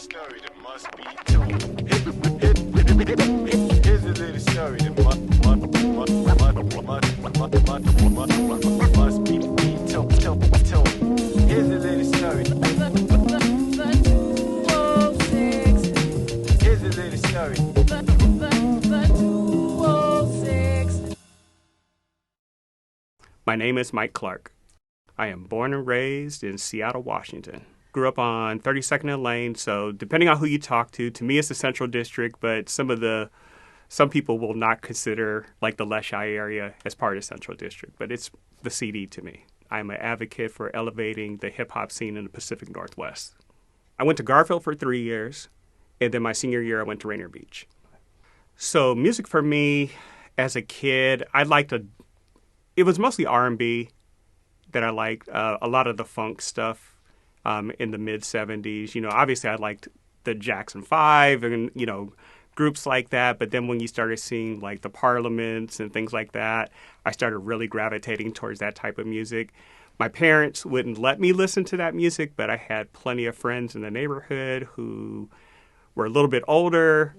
story that must be told. Here's a little story that must be told. Here's a little story. Here's a little story. My name is Mike Clark. I am born and raised in Seattle, Washington. Grew up on 32nd and Lane, so depending on who you talk to me it's the Central District, but some people will not consider like the Leshigh area as part of Central District, but it's the CD to me. I'm an advocate for elevating the hip-hop scene in the Pacific Northwest. I went to Garfield for 3 years, and then my senior year I went to Rainier Beach. So music for me as a kid, it was mostly R&B that I liked, a lot of the funk stuff in the mid-'70s. You know, obviously I liked the Jackson 5 and, you know, groups like that. But then when you started seeing like the Parliaments and things like that, I started really gravitating towards that type of music. My parents wouldn't let me listen to that music, but I had plenty of friends in the neighborhood who were a little bit older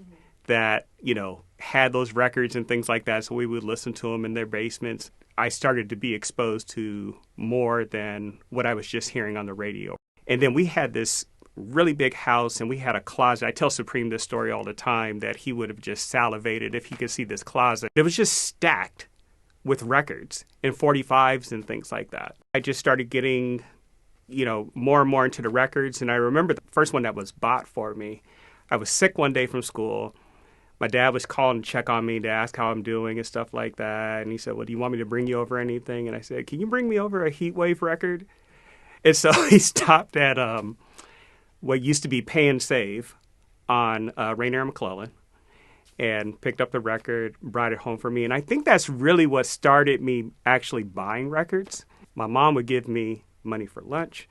that, you know, had those records and things like that. So we would listen to them in their basements. I started to be exposed to more than what I was just hearing on the radio. And then we had this really big house and we had a closet. I tell Supreme this story all the time that he would have just salivated if he could see this closet. It was just stacked with records and 45s and things like that. I just started getting, you know, more and more into the records. And I remember the first one that was bought for me. I was sick one day from school. My dad was calling to check on me to ask how I'm doing and stuff like that. And he said, well, do you want me to bring you over anything? And I said, can you bring me over a Heatwave record? And so he stopped at what used to be Pay and Save on Rainier and McClellan and picked up the record, brought it home for me. And I think that's really what started me actually buying records. My mom would give me money for lunch,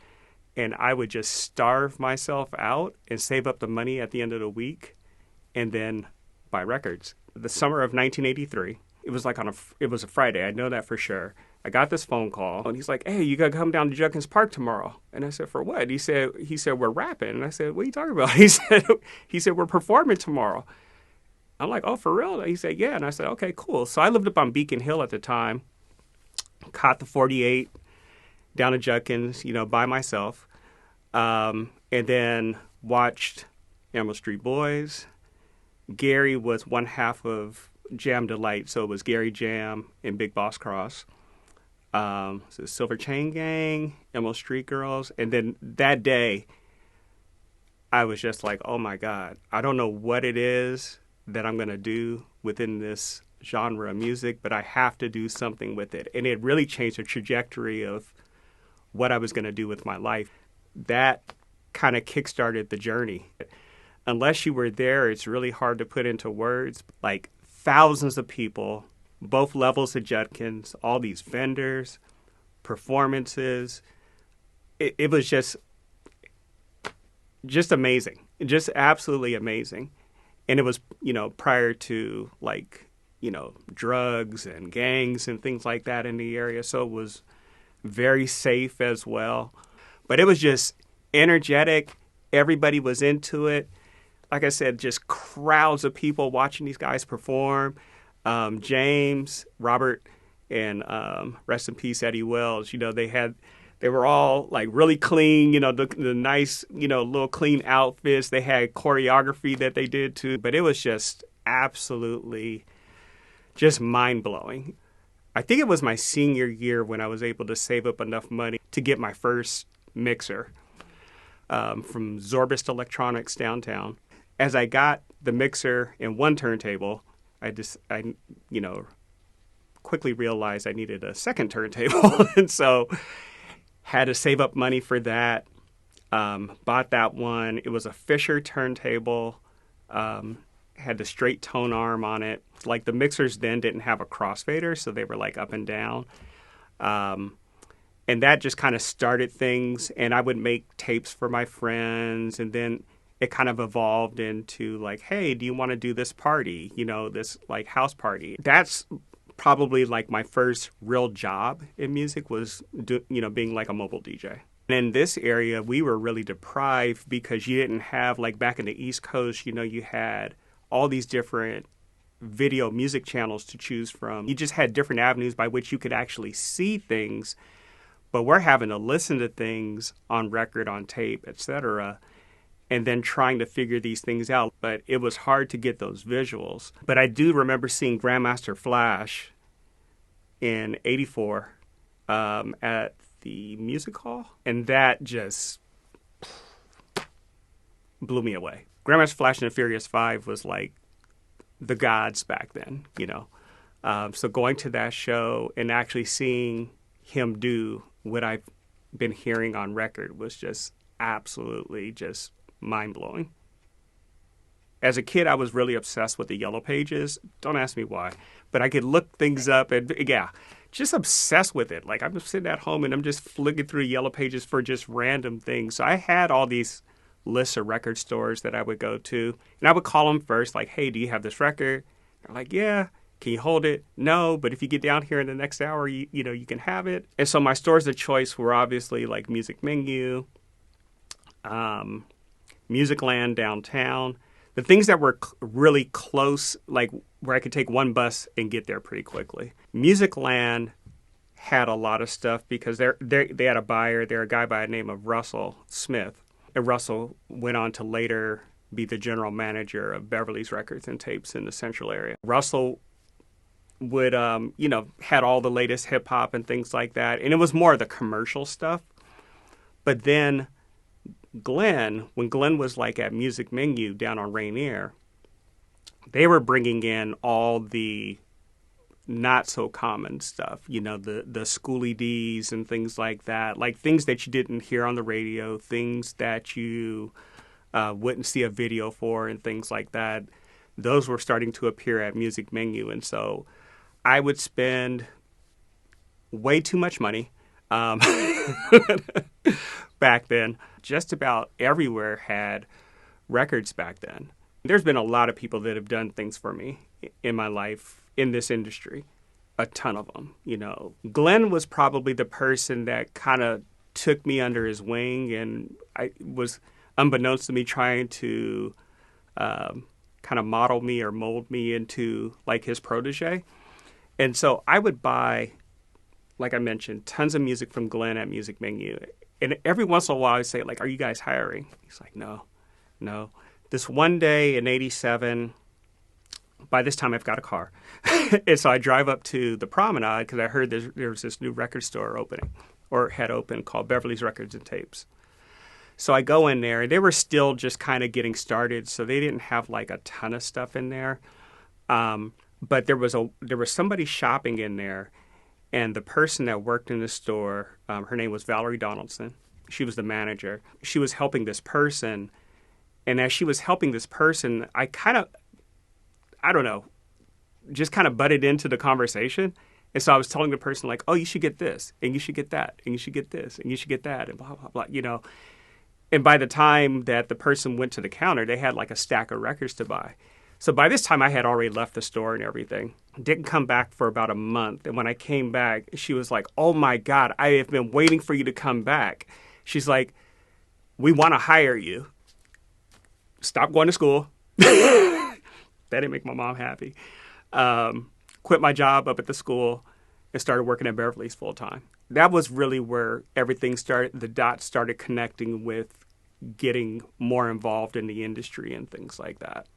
and I would just starve myself out and save up the money at the end of the week and then buy records. The summer of 1983, it was like it was a Friday. I know that for sure. I got this phone call and he's like, hey, you got to come down to Judkins Park tomorrow. And I said, for what? He said, we're rapping. And I said, what are you talking about? He said, we're performing tomorrow. I'm like, oh, for real? He said, yeah. And I said, okay, cool. So I lived up on Beacon Hill at the time, caught the 48 down to Judkins, you know, by myself. And then watched Emerald Street Boys. Gary was one half of Jam Delight, so it was Gary Jam and Big Boss Cross. So Silver Chain Gang, Emerald Street Girls. And then that day, I was just like, oh my God, I don't know what it is that I'm going to do within this genre of music, but I have to do something with it. And it really changed the trajectory of what I was going to do with my life. That kind of kickstarted the journey. Unless you were there, it's really hard to put into words. Like thousands of people, both levels of Judkins, all these vendors, performances. It was just amazing, just absolutely amazing. And it was, you know, prior to like, you know, drugs and gangs and things like that in the area. So it was very safe as well. But it was just energetic. Everybody was into it. Like I said, just crowds of people watching these guys perform. James, Robert, and rest in peace, Eddie Wells. You know, they were all like really clean. You know, the nice, you know, little clean outfits. They had choreography that they did too. But it was just absolutely just mind blowing. I think it was my senior year when I was able to save up enough money to get my first mixer from Zorbist Electronics downtown. As I got the mixer and one turntable, I you know, quickly realized I needed a second turntable. And so had to save up money for that. Bought that one. It was a Fisher turntable. Had the straight tone arm on it. Like the mixers then didn't have a crossfader, so they were like up and down. And that just kind of started things. And I would make tapes for my friends, and then it kind of evolved into like, hey, do you want to do this party? You know, this like house party. That's probably like my first real job in music was, being like a mobile DJ. And in this area, we were really deprived because you didn't have, like back in the East Coast, you had all these different video music channels to choose from. You just had different avenues by which you could actually see things, but we're having to listen to things on record, on tape, etc., and then trying to figure these things out. But it was hard to get those visuals. But I do remember seeing Grandmaster Flash in '84 at the music hall, and that just blew me away. Grandmaster Flash and the Furious Five was like the gods back then, So going to that show and actually seeing him do what I've been hearing on record was just absolutely just mind-blowing. As a kid, I was really obsessed with the Yellow Pages. Don't ask me why, but I could look things up and, just obsessed with it. Like, I'm sitting at home and I'm just flicking through Yellow Pages for just random things. So I had all these lists of record stores that I would go to, and I would call them first, like, hey, do you have this record? They're like, yeah. Can you hold it? No, but if you get down here in the next hour, you can have it. And so my stores of choice were obviously like Music Menu, Music Land downtown, the things that were really close, like where I could take one bus and get there pretty quickly. Music Land had a lot of stuff because they had a buyer. They're a guy by the name of Russell Smith. And Russell went on to later be the general manager of Beverly's Records and Tapes in the Central area. Russell would, had all the latest hip hop and things like that. And it was more of the commercial stuff. But then when Glenn was like at Music Menu down on Rainier, they were bringing in all the not so common stuff, the Schoolie D's and things like that, like things that you didn't hear on the radio, things that you wouldn't see a video for and things like that. Those were starting to appear at Music Menu. And so I would spend way too much money back then. Just about everywhere had records back then. There's been a lot of people that have done things for me in my life in this industry, a ton of them. Glenn was probably the person that kind of took me under his wing, and I was, unbeknownst to me, trying to kind of model me or mold me into like his protege. And so I would buy, like I mentioned, tons of music from Glenn at Music Menu. And every once in a while I'd say, like, are you guys hiring? He's like, no. This one day in '87, by this time I've got a car. And so I drive up to the Promenade because I heard there was this new record store opening, or had opened, called Beverly's Records and Tapes. So I go in there, and they were still just kind of getting started, so they didn't have like a ton of stuff in there. But there was somebody shopping in there, and the person that worked in the store, her name was Valerie Donaldson. She was the manager. She was helping this person, and as she was helping this person, I don't know, just kind of butted into the conversation. And so I was telling the person, like, oh, you should get this, and you should get that, and you should get this, and you should get that, and blah, blah, blah, And by the time that the person went to the counter, they had like a stack of records to buy. So by this time, I had already left the store and everything. Didn't come back for about a month. And when I came back, she was like, oh, my God, I have been waiting for you to come back. She's like, we want to hire you. Stop going to school. That didn't make my mom happy. Quit my job up at the school and started working at Beverly's full time. That was really where everything started. The dots started connecting with getting more involved in the industry and things like that.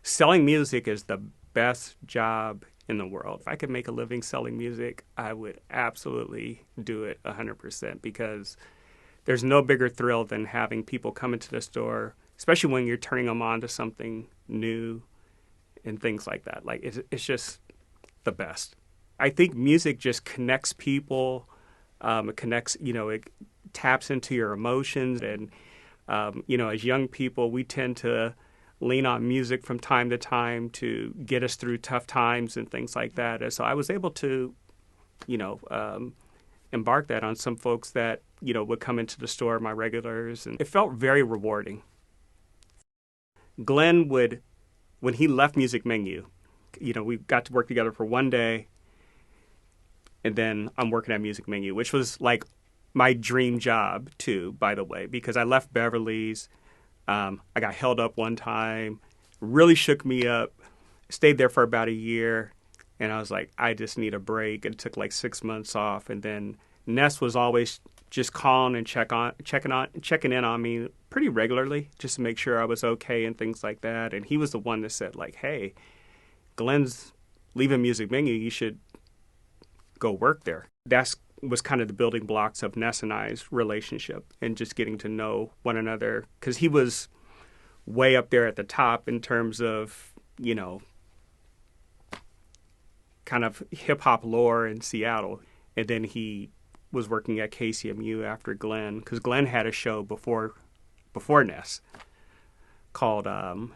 Selling music is the best job in the world. If I could make a living selling music, I would absolutely do it 100% because there's no bigger thrill than having people come into the store, especially when you're turning them on to something new and things like that. Like, it's just the best. I think music just connects people. It connects, it taps into your emotions. And, as young people, we tend to lean on music from time to time to get us through tough times and things like that. And so I was able to, embark that on some folks that, would come into the store, my regulars. And it felt very rewarding. Glenn would, when he left Music Menu, we got to work together for one day. And then I'm working at Music Menu, which was like my dream job too, by the way, because I left Beverly's. I got held up one time, really shook me up, stayed there for about a year. And I was like, I just need a break. It took like 6 months off. And then Ness was always just calling and checking in on me pretty regularly just to make sure I was okay and things like that. And he was the one that said, like, hey, Glenn's leaving Music Menu. You should go work there. That was kind of the building blocks of Ness and I's relationship and just getting to know one another, because he was way up there at the top in terms of, you know, kind of hip-hop lore in Seattle. And then he was working at KCMU after Glenn, because Glenn had a show before Ness called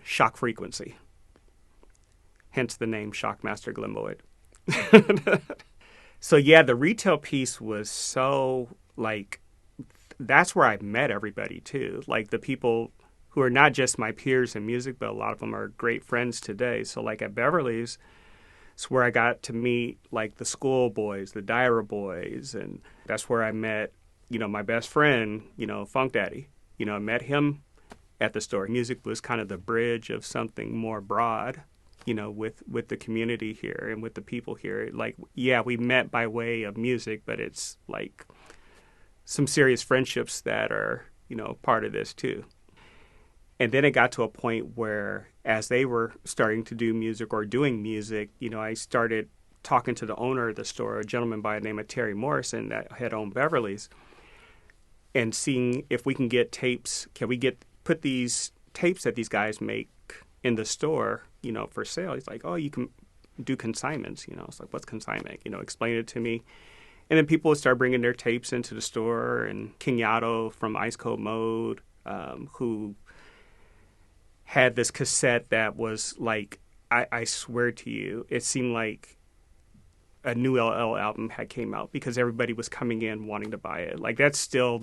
Shock Frequency, hence the name Shockmaster Glenn Boyd. So yeah, the retail piece was so, like, that's where I met everybody too. Like the people who are not just my peers in music, but a lot of them are great friends today. So like at Beverly's, it's where I got to meet like the Schoolboys, the Dyra Boys, and that's where I met, you know, my best friend, you know, Funk Daddy. You know, I met him at the store. Music was kind of the bridge of something more broad, you know, with the community here and with the people here. Like, yeah, we met by way of music, but it's like some serious friendships that are, you know, part of this too. And then it got to a point where as they were starting to do music or doing music, you know, I started talking to the owner of the store, a gentleman by the name of Terry Morrison that had owned Beverly's, and seeing if we can get tapes. Can we put these tapes that these guys make in the store, you know, for sale? He's like, oh, you can do consignments. You know, it's like, what's consignment? You know, explain it to me. And then people would start bringing their tapes into the store, and King Yato from Ice Cold Mode, who had this cassette that was like, I swear to you, it seemed like a new LL album had came out because everybody was coming in wanting to buy it. Like that's still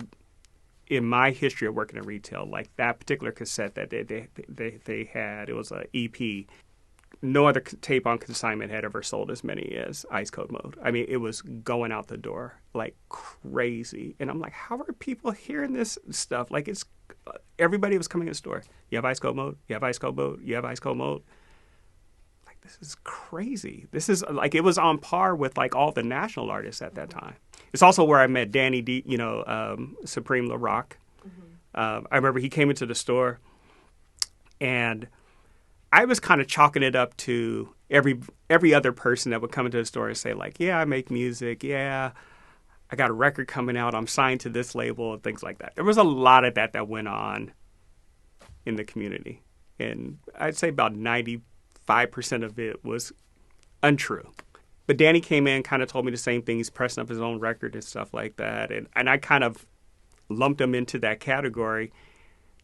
in my history of working in retail, like that particular cassette that they had, it was an EP. No other tape on consignment had ever sold as many as Ice Cold Mode. I mean, it was going out the door like crazy. And I'm like, how are people hearing this stuff? Like it's, everybody was coming in the store. You have Ice Cold Mode? You have Ice Cold Mode? You have Ice Cold Mode? Like, this is crazy. This is like, it was on par with like all the national artists at that time. It's also where I met Danny D, you know, Supreme La Rock. I remember he came into the store and I was kind of chalking it up to every other person that would come into the store and say like, yeah, I make music. Yeah, I got a record coming out. I'm signed to this label and things like that. There was a lot of that went on in the community. And I'd say about 95% of it was untrue. But Danny came in, kind of told me the same thing. He's pressing up his own record and stuff like that. And I kind of lumped him into that category.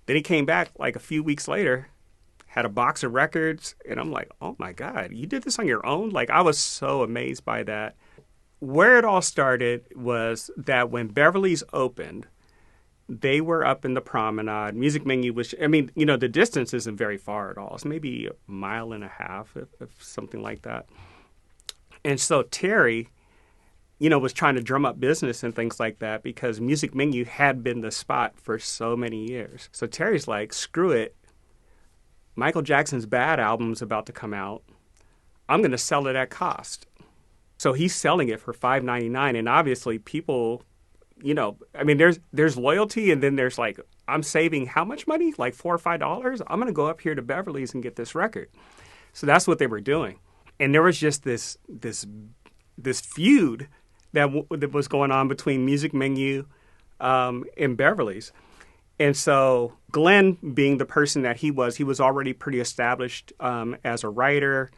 Then he came back like a few weeks later, had a box of records. And I'm like, oh my God, you did this on your own? Like, I was so amazed by that. Where it all started was that when Beverly's opened, they were up in the promenade. Music Menu was, I mean, you know, the distance isn't very far at all. It's maybe a mile and a half, if something like that. And so Terry, you know, was trying to drum up business and things like that because Music Menu had been the spot for so many years. So Terry's like, screw it. Michael Jackson's Bad album's about to come out. I'm going to sell it at cost. So he's selling it for $5.99. And obviously people, you know, I mean, there's loyalty, and then there's like, I'm saving how much money? Like $4 or $5? I'm going to go up here to Beverly's and get this record. So that's what they were doing. And there was just this feud that was going on between Music Menu and Beverly's. And so Glenn, being the person that he was already pretty established as a writer.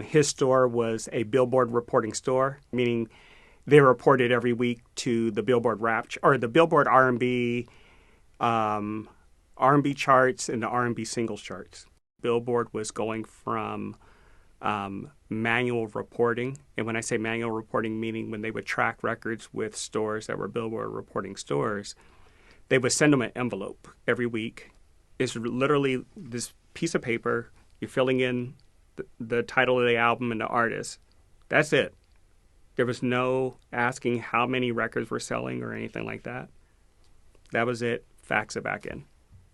His store was a Billboard reporting store, meaning they reported every week to the Billboard Rap or the Billboard R&B charts and the R&B singles charts. Billboard was going from manual reporting, and when I say manual reporting, meaning when they would track records with stores that were Billboard reporting stores, they would send them an envelope every week. It's literally this piece of paper. You're filling in the title of the album and the artist. That's it. There was no asking how many records were selling or anything like that. That was it. Fax it back in.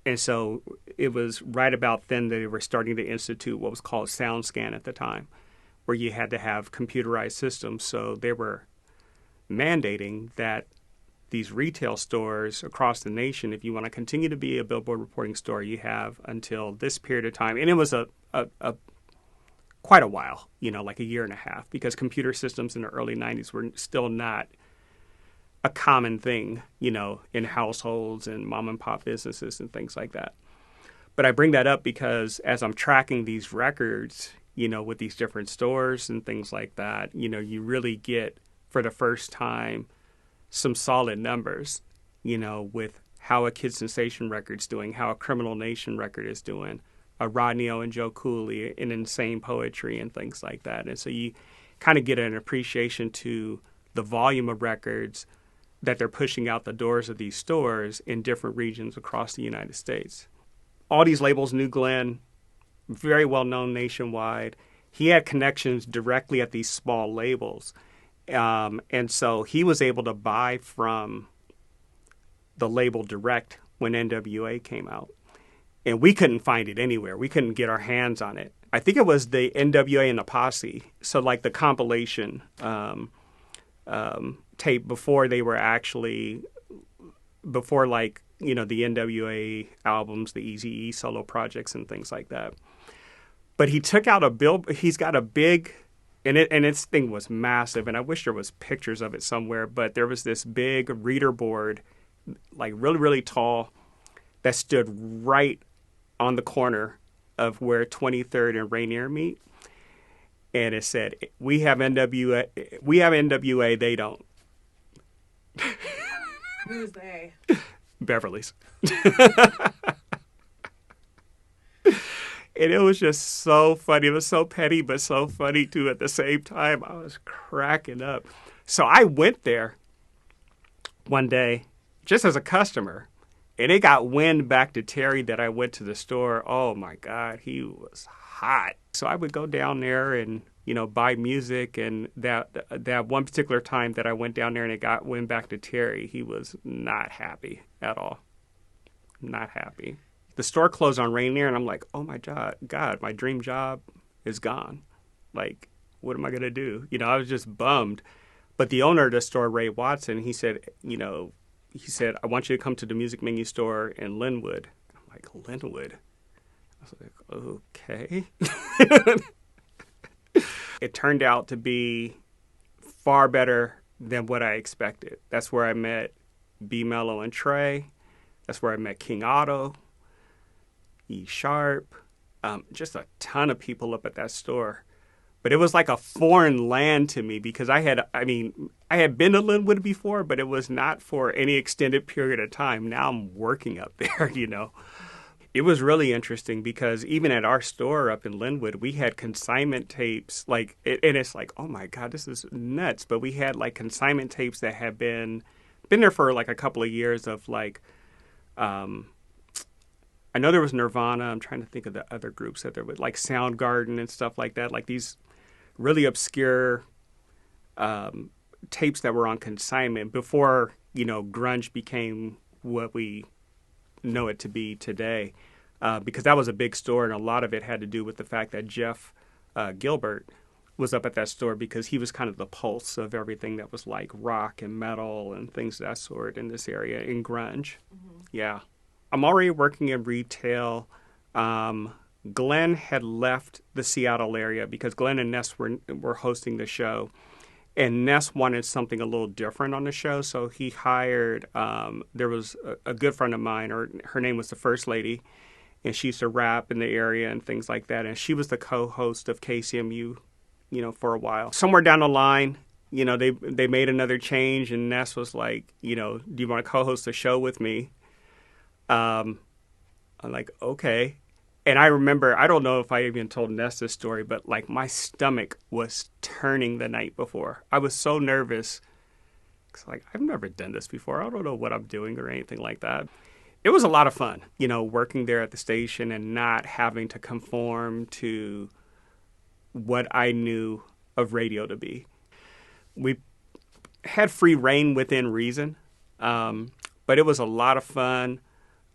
And so it was right about then that they were starting to institute what was called SoundScan at the time, where you had to have computerized systems. So they were mandating that these retail stores across the nation, if you want to continue to be a billboard reporting store, you have until this period of time. And it was a quite a while, like a year and a half, because computer systems in the early 90s were still not a common thing, in households and mom and pop businesses and things like that. But I bring that up because as I'm tracking these records, with these different stores and things like that, you really get, for the first time, some solid numbers, with how a Kid Sensation record's doing, how a Criminal Nation record is doing, a Rodney O and Joe Cooley and Insane Poetry and things like that. And so you kind of get an appreciation to the volume of records that they're pushing out the doors of these stores in different regions across the United States. All these labels knew Glenn, very well known nationwide. He had connections directly at these small labels. And so he was able to buy from the label direct when NWA came out. And we couldn't find it anywhere. We couldn't get our hands on it. I think it was the NWA and the Posse. So like the compilation tape before they were actually, before like, the NWA albums, the Eazy-E solo projects and things like that. But he took out he's got a big, and its thing was massive, and I wish there was pictures of it somewhere, but there was this big reader board, like really, really tall, that stood right on the corner of where 23rd and Rainier meet. And it said, we have NWA, they don't. Who's they? Beverly's. And it was just so funny. It was so petty, but so funny, too, at the same time. I was cracking up. So I went there one day just as a customer, and it got wind back to Terry that I went to the store. Oh, my God, he was hot. So I would go down there and, buy music. And that one particular time that I went down there and it got wind back to Terry, he was not happy at all. Not happy. The store closed on Rainier, and I'm like, oh, my God, my dream job is gone. Like, what am I going to do? I was just bummed. But the owner of the store, Ray Watson, he said, I want you to come to the Music Menu store in Linwood. I'm like, Linwood? I was like, okay. It turned out to be far better than what I expected. That's where I met B. Mello and Trey. That's where I met King Otto, E Sharp, just a ton of people up at that store. But it was like a foreign land to me because I had been to Linwood before, but it was not for any extended period of time. Now I'm working up there, It was really interesting because even at our store up in Linwood, we had consignment tapes, and it's like, oh my God, this is nuts. But we had like consignment tapes that had been there for like a couple of years of like, I know there was Nirvana. I'm trying to think of the other groups that there were, like Soundgarden and stuff like that, like these really obscure tapes that were on consignment before, grunge became what we know it to be today, because that was a big store, and a lot of it had to do with the fact that Jeff Gilbert was up at that store because he was kind of the pulse of everything that was like rock and metal and things of that sort in this area, in grunge. Mm-hmm. Yeah. I'm already working in retail. Glenn had left the Seattle area because Glenn and Ness were hosting the show. And Ness wanted something a little different on the show, so he hired, there was a good friend of mine, her name was the First Lady, and she used to rap in the area and things like that, and she was the co-host of KCMU, for a while. Somewhere down the line, they made another change, and Ness was like, do you want to co-host the show with me? I'm like, okay. And I remember, I don't know if I even told Ness this story, but like my stomach was turning the night before. I was so nervous. Cause like, I've never done this before. I don't know what I'm doing or anything like that. It was a lot of fun, working there at the station and not having to conform to what I knew of radio to be. We had free reign within reason, but it was a lot of fun.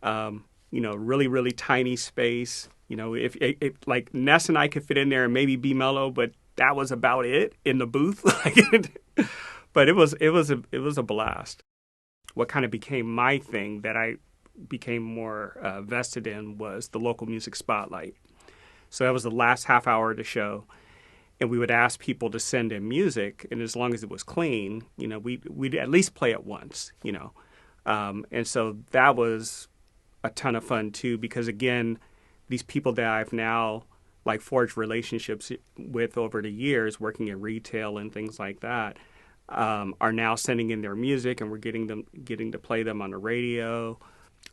Really, really tiny space. If like Ness and I could fit in there and maybe be mellow, but that was about it in the booth. But it was a blast. What kind of became my thing that I became more vested in was the local music spotlight. So that was the last half hour of the show, and we would ask people to send in music, and as long as it was clean, we'd at least play it once, and so that was a ton of fun too, because again, these people that I've now like forged relationships with over the years, working in retail and things like that, are now sending in their music, and we're getting to play them on the radio.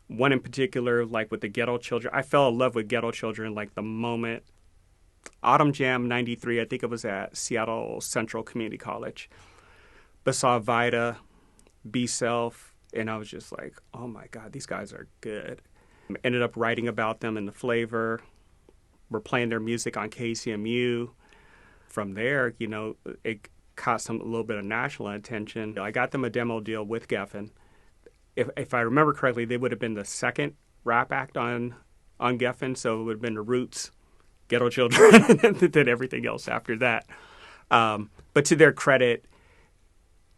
One in particular, like with the Ghetto Children, I fell in love with Ghetto Children like the moment Autumn Jam '93. I think it was at Seattle Central Community College. But saw Vida, Be Self, and I was just like, oh my God, these guys are good. Ended up writing about them in The Flavor. We're playing their music on KCMU. From there, it caught a little bit of national attention. I got them a demo deal with Geffen. If I remember correctly, they would have been the second rap act on Geffen, so it would have been the Roots, Ghetto Children, and then everything else after that. But to their credit,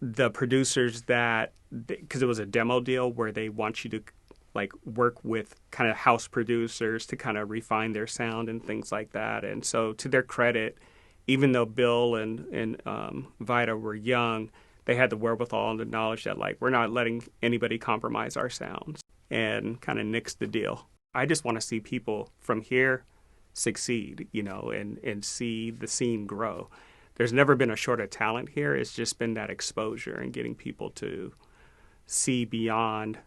the producers because it was a demo deal where they want you to like work with kind of house producers to kind of refine their sound and things like that. And so to their credit, even though Bill and Vida were young, they had the wherewithal and the knowledge that like we're not letting anybody compromise our sounds, and kind of nixed the deal. I just want to see people from here succeed, and see the scene grow. There's never been a short of talent here. It's just been that exposure and getting people to see beyond,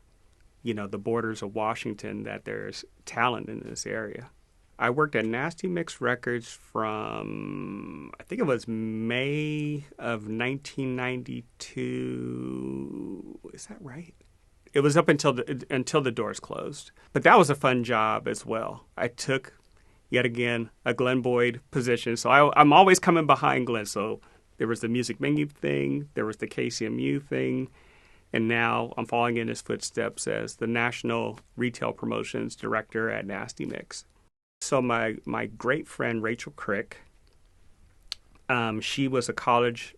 the borders of Washington, that there's talent in this area. I worked at Nasty Mix Records from, I think it was May of 1992. Is that right? It was up until the doors closed. But that was a fun job as well. I took, yet again, a Glenn Boyd position. So I'm always coming behind Glenn. So there was the music menu thing, there was the KCMU thing, and now I'm following in his footsteps as the National Retail Promotions Director at Nasty Mix. So my great friend Rachel Crick, she was a college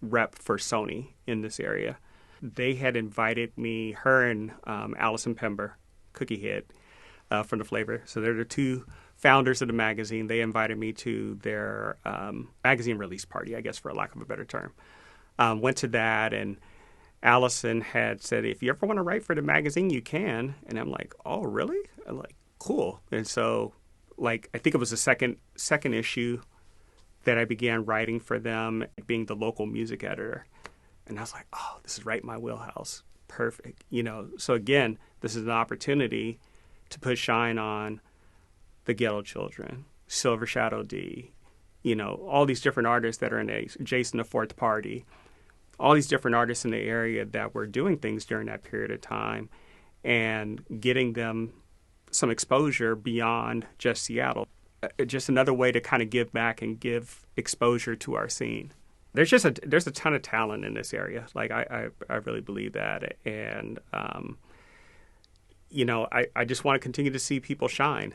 rep for Sony in this area. They had invited me, her and Allison Pember, Cookie Head, from The Flavor. So they're the two founders of the magazine. They invited me to their magazine release party, I guess, for a lack of a better term. Went to that, and Allison had said, if you ever want to write for the magazine, you can. And I'm like, oh, really? I'm like, cool. And so, like, I think it was the second issue that I began writing for them, being the local music editor. And I was like, oh, this is right in my wheelhouse. Perfect. So again, this is an opportunity to put shine on the Ghetto Children, Silver Shadow D, all these different artists that are in Jason the Fourth Party, all these different artists in the area that were doing things during that period of time, and getting them some exposure beyond just Seattle. Just another way to kind of give back and give exposure to our scene. There's a ton of talent in this area. Like I really believe that, and I just want to continue to see people shine.